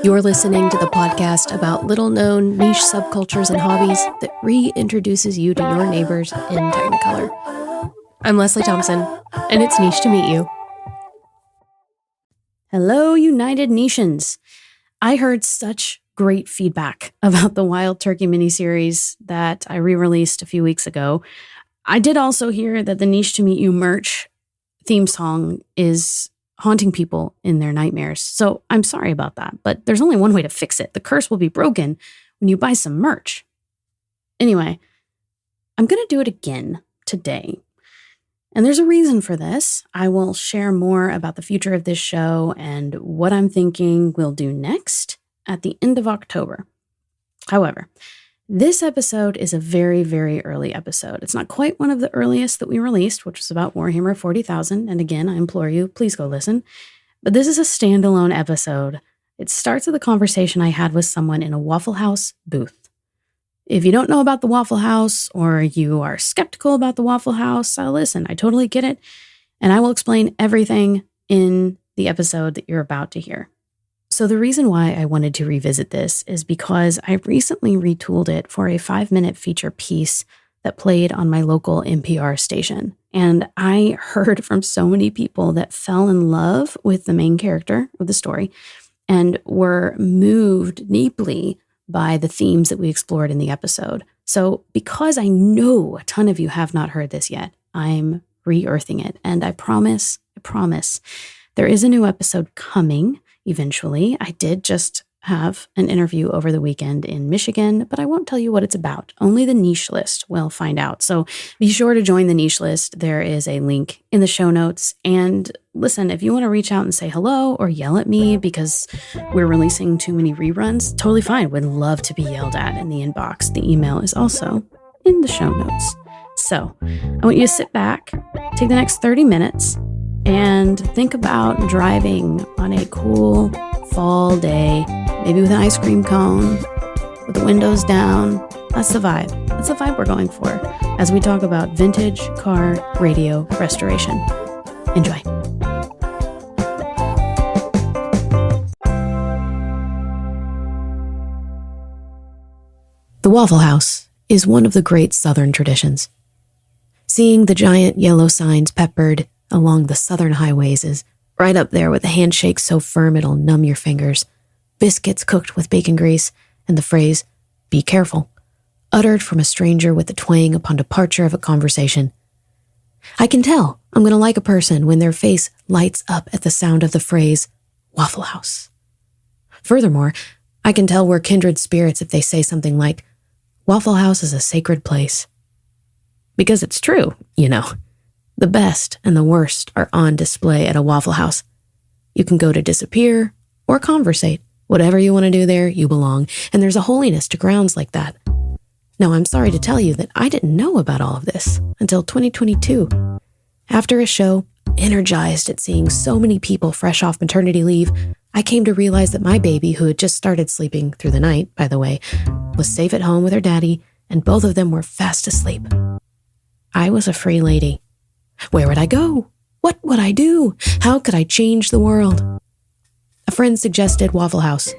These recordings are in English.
You're listening to the podcast about little-known niche subcultures and hobbies that reintroduces you to your neighbors in Technicolor. I'm Leslie Thompson, and it's niche to meet you. Hello, United Nations. I heard such great feedback about the Wild Turkey miniseries that I re-released a few weeks ago. I did also hear that the Niche to Meet You merch theme song is haunting people in their nightmares. So I'm sorry about that, but there's only one way to fix it. The curse will be broken when you buy some merch. Anyway, I'm going to do it again today. And there's a reason for this. I will share more about the future of this show and what I'm thinking we'll do next at the end of October. However, this episode is a very, very early episode. It's not quite one of the earliest that we released, which was about Warhammer 40,000. And again, I implore you, please go listen. But this is a standalone episode. It starts with a conversation I had with someone in a Waffle House booth. If you don't know about the Waffle House or you are skeptical about the Waffle House, listen, I totally get it. And I will explain everything in the episode that you're about to hear. So the reason why I wanted to revisit this is because I recently retooled it for a 5-minute feature piece that played on my local NPR station. And I heard from so many people that fell in love with the main character of the story and were moved deeply by the themes that we explored in the episode. So because I know a ton of you have not heard this yet, I'm re-earthing it. And I promise, there is a new episode coming. Eventually, I did just have an interview over the weekend in Michigan, but I won't tell you what it's about. Only the niche list will find out. So be sure to join the niche list. There is a link in the show notes. And listen, if you want to reach out and say hello or yell at me because we're releasing too many reruns, totally fine. Would love to be yelled at in the inbox. The email is also in the show notes. So I want you to sit back, take the next 30 minutes, and think about driving on a cool fall day, maybe with an ice cream cone, with the windows down. That's the vibe. That's the vibe we're going for as we talk about vintage car radio restoration. Enjoy. The Waffle House is one of the great Southern traditions. Seeing the giant yellow signs peppered along the southern highways is right up there with a handshake so firm it'll numb your fingers, biscuits cooked with bacon grease, and the phrase, "Be careful," uttered from a stranger with the twang upon departure of a conversation. I can tell I'm going to like a person when their face lights up at the sound of the phrase, Waffle House. Furthermore, I can tell we're kindred spirits if they say something like, Waffle House is a sacred place. Because it's true, you know. The best and the worst are on display at a Waffle House. You can go to disappear or conversate. Whatever you want to do there, you belong. And there's a holiness to grounds like that. Now, I'm sorry to tell you that I didn't know about all of this until 2022. After a show, energized at seeing so many people fresh off maternity leave, I came to realize that my baby, who had just started sleeping through the night, by the way, was safe at home with her daddy, and both of them were fast asleep. I was a free lady. Where would I go? What would I do? How could I change the world? A friend suggested Waffle House.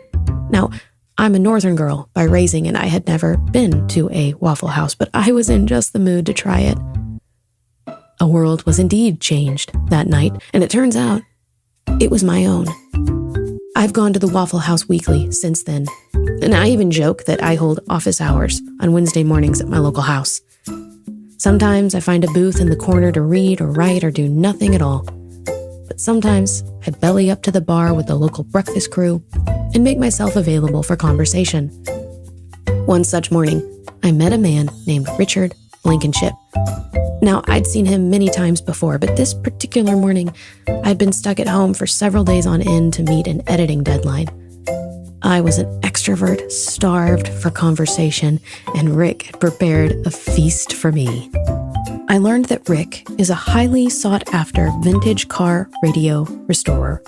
Now, I'm a northern girl by raising, and I had never been to a Waffle House, but I was in just the mood to try it. A world was indeed changed that night, and it turns out it was my own. I've gone to the Waffle House weekly since then, and I even joke that I hold office hours on Wednesday mornings at my local house. Sometimes I find a booth in the corner to read or write or do nothing at all. But sometimes I belly up to the bar with the local breakfast crew and make myself available for conversation. One such morning, I met a man named Rick Blankenship. Now, I'd seen him many times before, but this particular morning, I'd been stuck at home for several days on end to meet an editing deadline. I was an extrovert, starved for conversation, and Rick had prepared a feast for me. I learned that Rick is a highly sought-after vintage car radio restorer.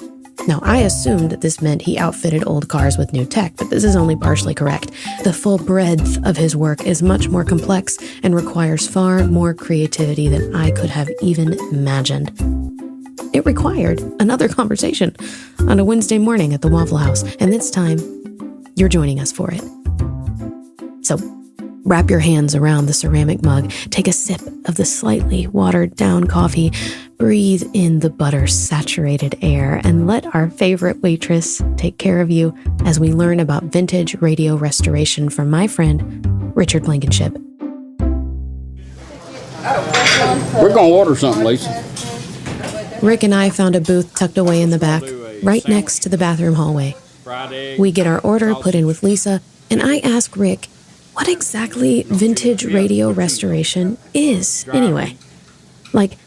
Now, I assumed that this meant he outfitted old cars with new tech, but this is only partially correct. The full breadth of his work is much more complex and requires far more creativity than I could have even imagined. It it required another conversation on a Wednesday morning at the Waffle House. And this time, you're joining us for it. So wrap your hands around the ceramic mug, take a sip of the slightly watered-down coffee, breathe in the butter-saturated air, and let our favorite waitress take care of you as we learn about vintage radio restoration from my friend, Rick Blankenship. We're going to order something, Lisa. Rick and I found a booth tucked away in the back, right next to the bathroom hallway. We get our order put in with Lisa, and I ask Rick what exactly vintage radio restoration is, anyway. Like,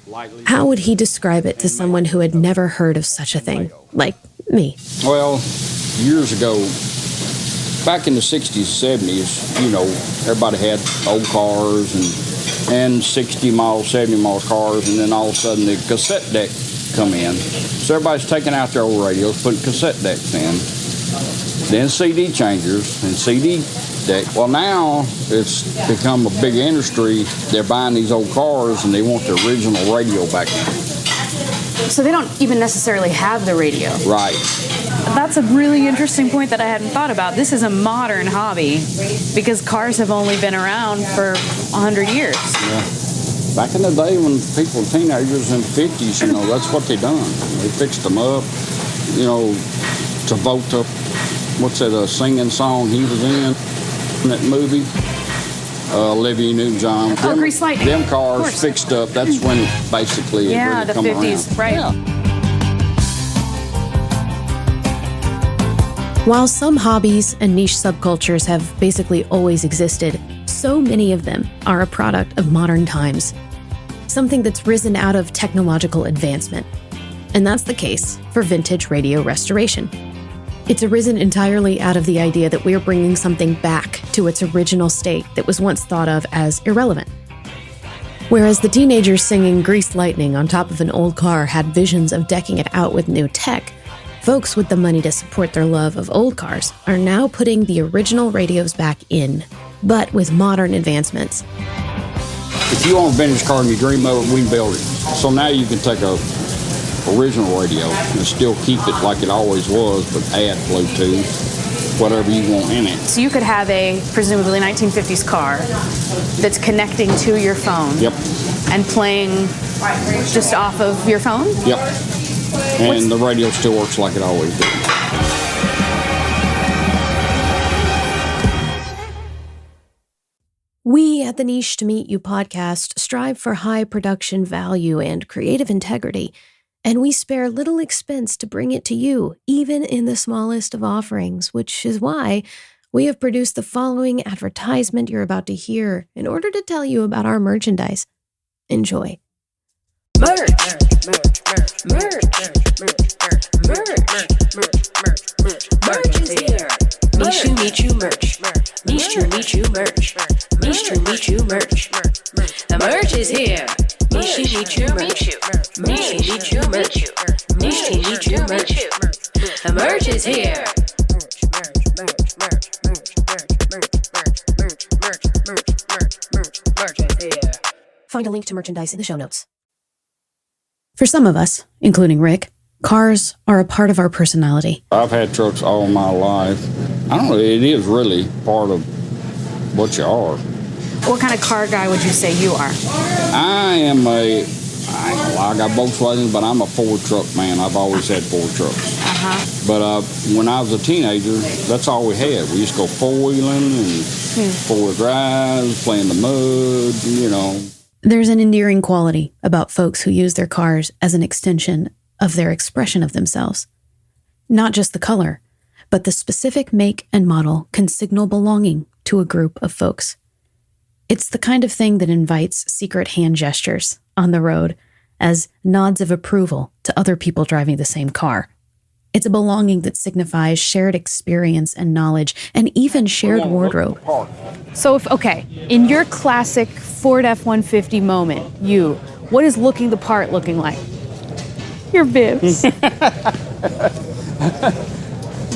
how would he describe it to someone who had never heard of such a thing, like me? Well, years ago, back in the 60s, 70s, you know, everybody had old cars and 60 mile, 70 mile cars, and then all of a sudden the cassette deck come in. So everybody's taking out their old radios, putting cassette decks in. Then CD changers and CD deck. Well, now it's become a big industry. They're buying these old cars and they want the original radio back in. So they don't even necessarily have the radio. Right. That's a really interesting point that I hadn't thought about. This is a modern hobby because cars have only been around for 100 years. Yeah. Back in the day when people were teenagers in the 50s, you know, that's what they done. They fixed them up, you know, Travolta, what's that, singing song he was in that movie? Olivia Newton-John. Oh, Grease Lightning. Them cars fixed up, that's when basically it really the come 50s, around. right. Yeah. While some hobbies and niche subcultures have basically always existed, so many of them are a product of modern times. Something that's risen out of technological advancement. And that's the case for vintage radio restoration. It's arisen entirely out of the idea that we're bringing something back to its original state that was once thought of as irrelevant. Whereas the teenagers singing Greased Lightning on top of an old car had visions of decking it out with new tech, folks with the money to support their love of old cars are now putting the original radios back in, but with modern advancements. If you own a vintage car and you dream of it, we can build it. So now you can take a original radio and still keep it like it always was, but add Bluetooth, whatever you want in it. So you could have a presumably 1950s car that's connecting to your phone. Yep. And playing just off of your phone? Yep. And the radio still works like it always did. We at the Niche to Meet You podcast strive for high production value and creative integrity, and we spare little expense to bring it to you, even in the smallest of offerings, which is why we have produced the following advertisement you're about to hear in order to tell you about our merchandise. Enjoy. Merch, merch, merch, merch, merch, merch is here. Niche to Meet You merch. Niche to Meet You merch. Niche to Meet You merch. The merch is here. Niche to Meet You merch. Niche to Meet You merch. Niche to Meet You merch. The merch is here. Merch is here. Find a link to merchandise in the show notes. For some of us, including Rick, cars are a part of our personality. I've had trucks all my life. I don't know, it is really part of what you are. What kind of car guy would you say you are? I ain't gonna lie, I got Volkswagen, but I'm a Ford truck man. I've always had Ford trucks. But when I was a teenager, that's all we had. We used to go four-wheeling and four-wheel drives, play in the mud, you know. There's an endearing quality about folks who use their cars as an extension of their expression of themselves. Not just the color, but the specific make and model can signal belonging to a group of folks. It's the kind of thing that invites secret hand gestures on the road as nods of approval to other people driving the same car. It's a belonging that signifies shared experience and knowledge and even shared wardrobe. So in your classic Ford F-150 moment, what is looking the part looking like? Your bibs.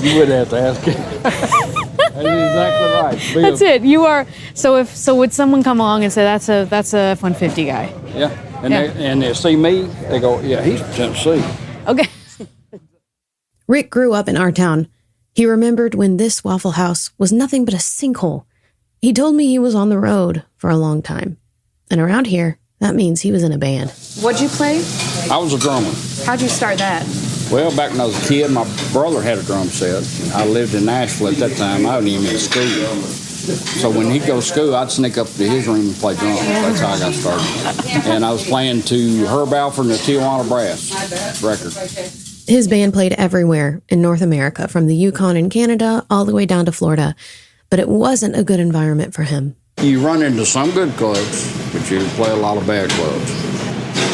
You would have to ask it. That's exactly right. That's it. You are. So would someone come along and say that's a F-150 guy? Yeah. And they see me, they go, yeah, he's from Tennessee. Okay. Rick grew up in our town. He remembered when this Waffle House was nothing but a sinkhole. He told me he was on the road for a long time. And around here, that means he was in a band. What'd you play? I was a drummer. How'd you start that? Well, back when I was a kid, my brother had a drum set. I lived in Nashville at that time. I wasn't even in school. So when he'd go to school, I'd sneak up to his room and play drums. That's how I got started. And I was playing to Herb Alford and the Tijuana Brass record. His band played everywhere in North America, from the Yukon in Canada all the way down to Florida. But it wasn't a good environment for him. You run into some good clubs, but you play a lot of bad clubs.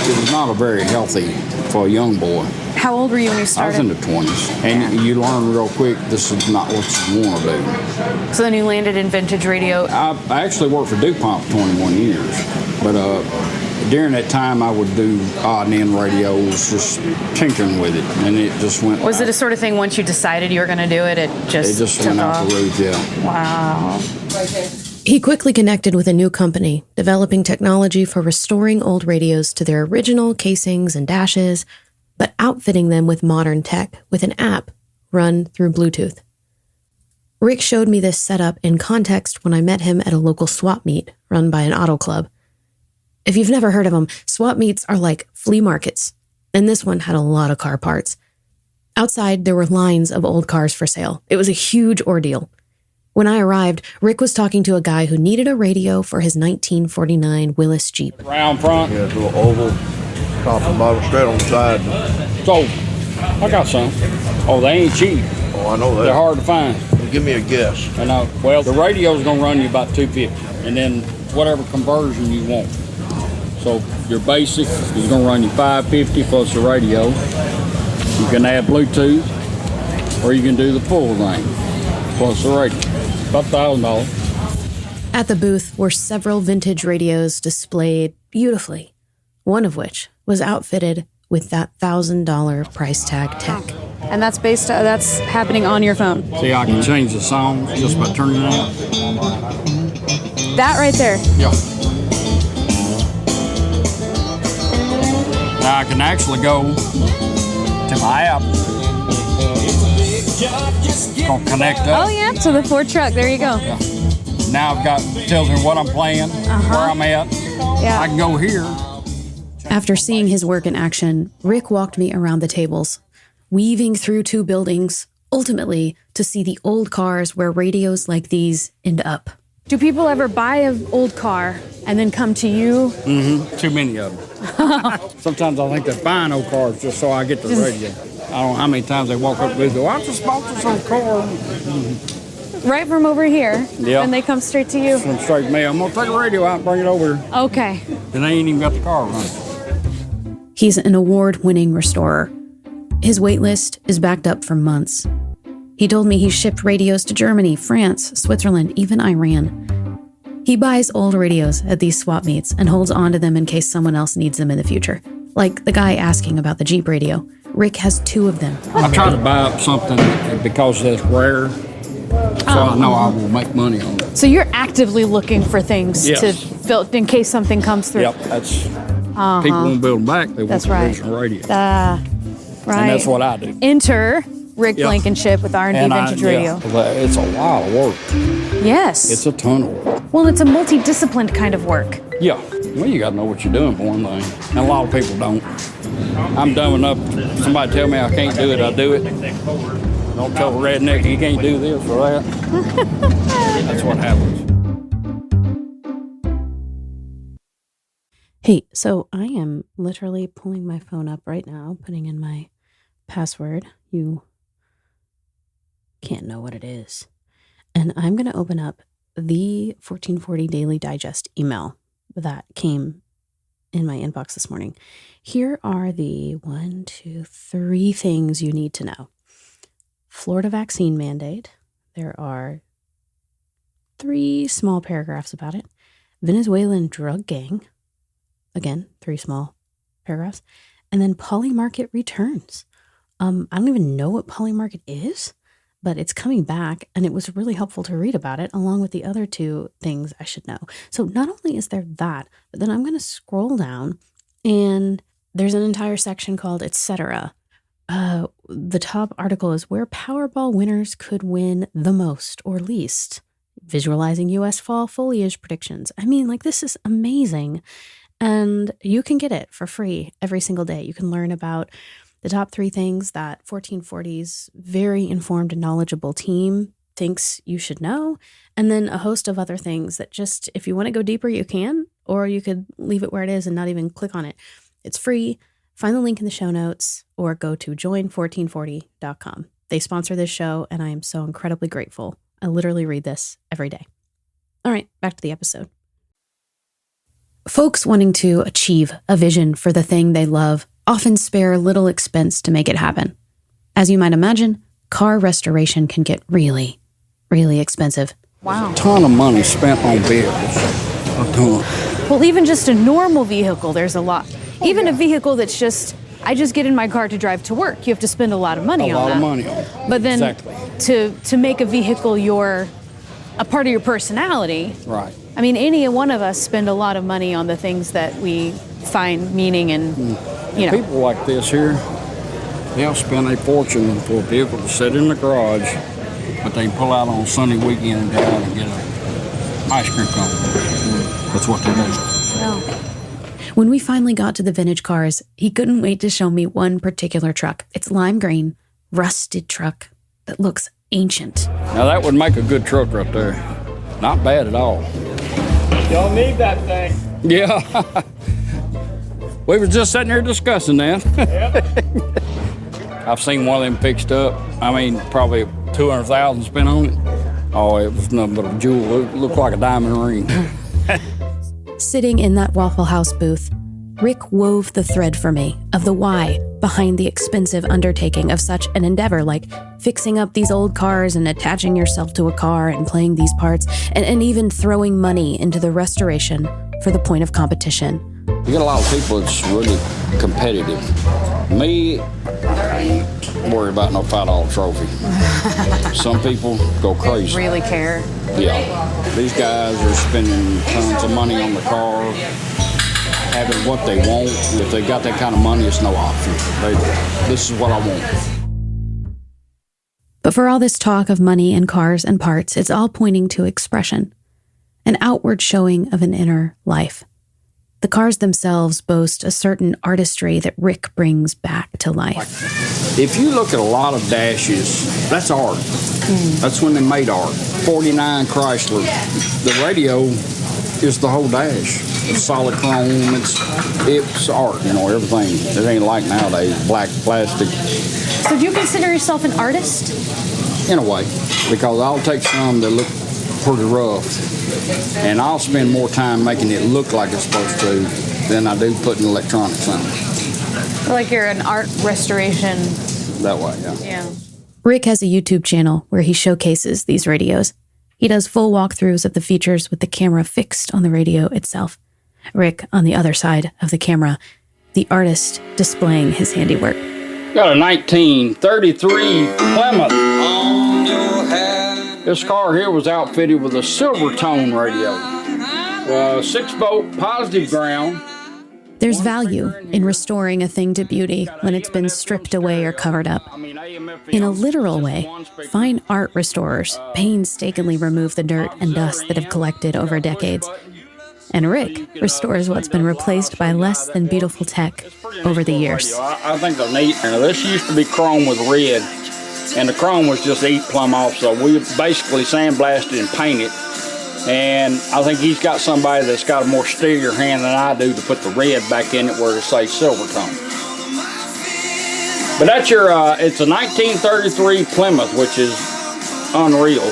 It was not a very healthy for a young boy. How old were you when you I started? was in the 20s, and you learn real quick this is not what you want to do. So then you landed in vintage radio. I actually worked for DuPont for 21 years, but during that time I would do odd and end radios, just tinkering with it, and it just went. Was it a sort of thing once you decided you were going to do it, it just went out the roof, yeah. Wow. He quickly connected with a new company, developing technology for restoring old radios to their original casings and dashes, but outfitting them with modern tech with an app run through Bluetooth. Rick showed me this setup in context when I met him at a local swap meet run by an auto club. If you've never heard of them, swap meets are like flea markets, and this one had a lot of car parts. Outside, there were lines of old cars for sale. It was a huge ordeal. When I arrived, Rick was talking to a guy who needed a radio for his 1949 Willys Jeep. Round front. Yeah, it's a little oval, top and bottom straight on the side. So, I got some. Oh, they ain't cheap. Oh, I know that. They're hard to find. Well, give me a guess. I know. Well, the radio's gonna run you about $250, and then whatever conversion you want. So your basic is gonna run you $550 plus the radio. You can add Bluetooth, or you can do the full thing plus the radio. About $1,000. At the booth were several vintage radios displayed beautifully, one of which was outfitted with that $1,000 price tag tech. And that's happening on your phone. See, I can change the sound just by turning it on. That right there. Yeah. Now I can actually go to my app. Gonna connect up. Oh yeah, to the Ford truck. There you go. Yeah. Now I've got tells me what I'm playing, where I'm at. Yeah. I can go here. After seeing his work in action, Rick walked me around the tables, weaving through two buildings, ultimately to see the old cars where radios like these end up. Do people ever buy an old car and then come to you? Mm-hmm. Too many of them. Sometimes I think they're buying old cars just so I get the radio. I don't know how many times they walk up and go, I just bought this old car. Right from over here. Yeah. And they come straight to you. From straight to me. I'm going to take the radio out and bring it over here. Okay. And they ain't even got the car running. He's an award-winning restorer. His wait list is backed up for months. He told me he shipped radios to Germany, France, Switzerland, even Iran. He buys old radios at these swap meets and holds on to them in case someone else needs them in the future. Like the guy asking about the Jeep radio. Rick has 2 of them. I try to buy up something because that's rare, so I know I will make money on it. So you're actively looking for things Yes. to fill in case something comes through. Yep, that's people won't build them back. They That's want right. the original radio, Right. and that's what I do. Enter Rick Yeah. Blankenship with R&D Vintage Radio. It's a lot of work. Yes. It's a ton of work. Well, it's a multidisciplined kind of work. Yeah, well, you got to know what you're doing for one thing, and a lot of people don't. I'm dumb enough. Somebody tell me I can't do it, I do it. Don't tell a redneck he can't do this or that. That's what happens. Hey, so I am literally pulling my phone up right now, putting in my password. You can't know what it is. And I'm going to open up the 1440 Daily Digest email that came in my inbox this morning. Here are the 3 things you need to know. Florida vaccine mandate. There are 3 small paragraphs about it. Venezuelan drug gang. Again, 3 small paragraphs. And then Polymarket returns. I don't even know what Polymarket is, but it's coming back, and it was really helpful to read about it, along with the other 2 things I should know. So not only is there that, but then I'm going to scroll down And there's an entire section called Etc. The top article is where Powerball winners could win the most or least. Visualizing U.S. fall foliage predictions. I mean, like, this is amazing. And you can get it for free every single day. You can learn about the top 3 things that 1440's very informed and knowledgeable team thinks you should know, and then a host of other things that just, if you want to go deeper, you can, or you could leave it where it is and not even click on it. It's free. Find the link in the show notes or go to join1440.com. They sponsor this show, and I am so incredibly grateful. I literally read this every day. All right, back to the episode. Folks wanting to achieve a vision for the thing they love often spare little expense to make it happen. As you might imagine, car restoration can get really, really expensive. Wow. A ton of money spent on vehicles. A ton. Well, even just a normal vehicle, there's a lot. Even a vehicle that's just, I just get in my car to drive to work. You have to spend a lot of money on that. A lot of money on it. But then Exactly. to make a vehicle a part of your personality. Right. I mean, any one of us spend a lot of money on the things that we find meaning and, People like this here, they'll spend a fortune for a vehicle to sit in the garage, but they pull out on Sunday weekend and go out and get an ice cream cone. That's what they do. Yeah. When we finally got to the vintage cars, he couldn't wait to show me one particular truck. It's lime green, rusted truck that looks ancient. Now that would make a good truck right there. Not bad at all. Don't need that thing. Yeah. We were just sitting here discussing that. Yep. I've seen one of them fixed up. I mean, probably $200,000 spent on it. Oh, it was nothing but a jewel. It looked like a diamond ring. Sitting in that Waffle House booth, Rick wove the thread for me of the why behind the expensive undertaking of such an endeavor, like fixing up these old cars and attaching yourself to a car and playing these parts, and even throwing money into the restoration for the point of competition. You get a lot of people that's really competitive. Me, I ain't worried about no $5 trophy. Some people go crazy. Really care. Yeah. These guys are spending tons of money on the car, having what they want. If they got that kind of money, it's no option. This is what I want. But for all this talk of money and cars and parts, it's all pointing to expression, an outward showing of an inner life. The cars themselves boast a certain artistry that Rick brings back to life. If you look at a lot of dashes, that's art. That's when they made art. 49 Chrysler, the radio is the whole dash. It's solid chrome, it's art, everything. It ain't like nowadays, black plastic. So do you consider yourself an artist? In a way, because I'll take some that look pretty rough, and I'll spend more time making it look like it's supposed to than I do putting electronics on it. Like you're an art restoration. That way, yeah. Yeah. Rick has a YouTube channel where he showcases these radios. He does full walkthroughs of the features with the camera fixed on the radio itself. Rick on the other side of the camera, the artist displaying his handiwork. Got a 1933 Plymouth. This car here was outfitted with a silver tone radio. 6-volt positive ground. There's value in restoring a thing to beauty when it's been stripped away or covered up. In a literal way, fine art restorers painstakingly remove the dirt and dust that have collected over decades. And Rick restores what's been replaced by less than beautiful tech over the years. I think they're neat. This used to be chrome with red, and the chrome was just eat plumb off, so we basically sandblasted and painted. And I think he's got somebody that's got a more steadier hand than I do to put the red back in it where it says silver tone. But that's it's a 1933 Plymouth, which is unreal.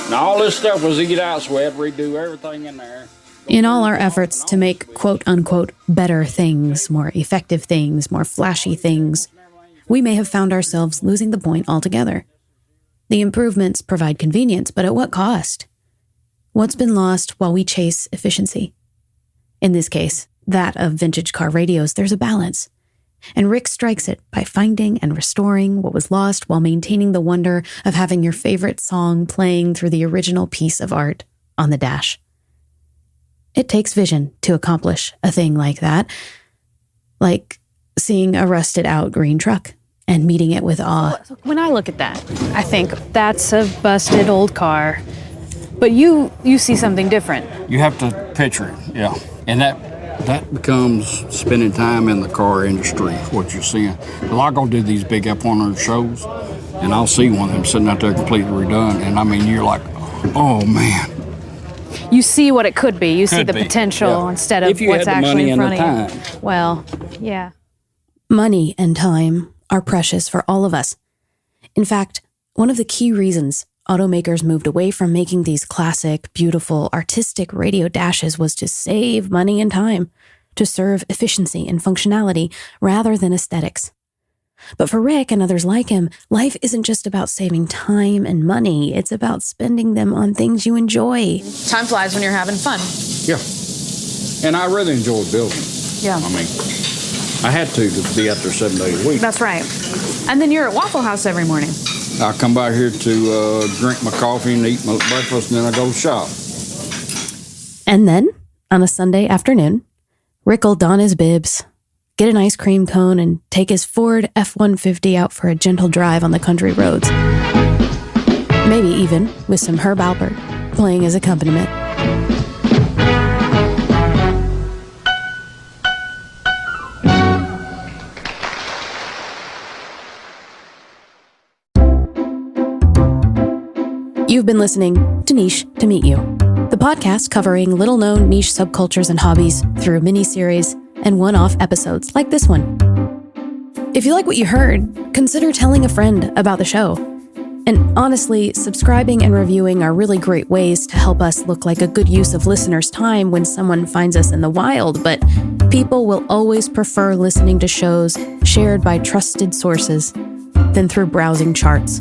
Now all this stuff was eat out, so we had to redo everything in there. In all our efforts to make quote-unquote better things, more effective things, more flashy things, we may have found ourselves losing the point altogether. The improvements provide convenience, but at what cost? What's been lost while we chase efficiency? In this case, that of vintage car radios, there's a balance. And Rick strikes it by finding and restoring what was lost while maintaining the wonder of having your favorite song playing through the original piece of art on the dash. It takes vision to accomplish a thing like that, like seeing a rusted out green truck and meeting it with awe. When I look at that, I think that's a busted old car. But you see something different. You have to picture it, yeah. And that becomes spending time in the car industry, what you're seeing. Well, I'll go do these big F100 shows, and I'll see one of them sitting out there completely redone, and I mean, you're like, oh man. You see what it could be. You see the Be, potential yeah. instead of If you what's had the actually money in and front the of you. time. Well, yeah. Money and time are precious for all of us. In fact, one of the key reasons automakers moved away from making these classic, beautiful, artistic radio dashes was to save money and time, to serve efficiency and functionality rather than aesthetics. But for Rick and others like him, life isn't just about saving time and money. It's about spending them on things you enjoy. Time flies when you're having fun. Yeah. And I really enjoy building. Yeah. I mean, I had to be out there 7 days a week. That's right. And then you're at Waffle House every morning. I come by here to drink my coffee and eat my breakfast, and then I go shop. And then, on a Sunday afternoon, Rick will don his bibs, get an ice cream cone, and take his Ford F-150 out for a gentle drive on the country roads. Maybe even with some Herb Alpert playing his accompaniment. You've been listening to Niche to Meet You, the podcast covering little-known niche subcultures and hobbies through mini-series and one-off episodes like this one. If you like what you heard, consider telling a friend about the show. And honestly, subscribing and reviewing are really great ways to help us look like a good use of listeners' time when someone finds us in the wild, but people will always prefer listening to shows shared by trusted sources than through browsing charts.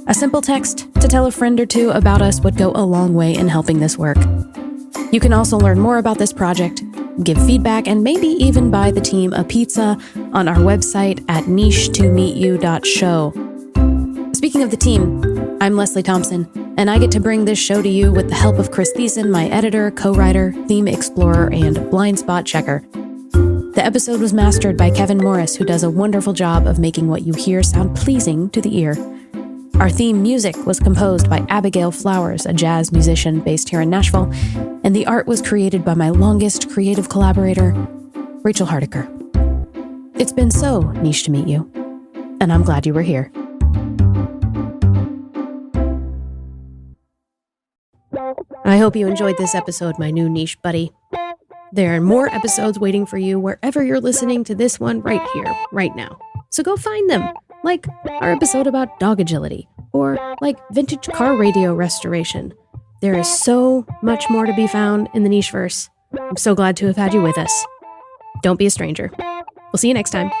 A simple text to tell a friend or two about us would go a long way in helping this work. You can also learn more about this project, give feedback, and maybe even buy the team a pizza on our website at niche2meetyou.show. Speaking of the team, I'm Leslie Thompson, and I get to bring this show to you with the help of Chris Thiessen, my editor, co-writer, theme explorer, and blind spot checker. The episode was mastered by Kevin Morris, who does a wonderful job of making what you hear sound pleasing to the ear. Our theme music was composed by Abigail Flowers, a jazz musician based here in Nashville, and the art was created by my longest creative collaborator, Rachel Hardiker. It's been so niche to meet you, and I'm glad you were here. I hope you enjoyed this episode, my new niche buddy. There are more episodes waiting for you wherever you're listening to this one right here, right now. So go find them. Like our episode about dog agility, or like vintage car radio restoration. There is so much more to be found in the Nicheverse. I'm so glad to have had you with us. Don't be a stranger. We'll see you next time.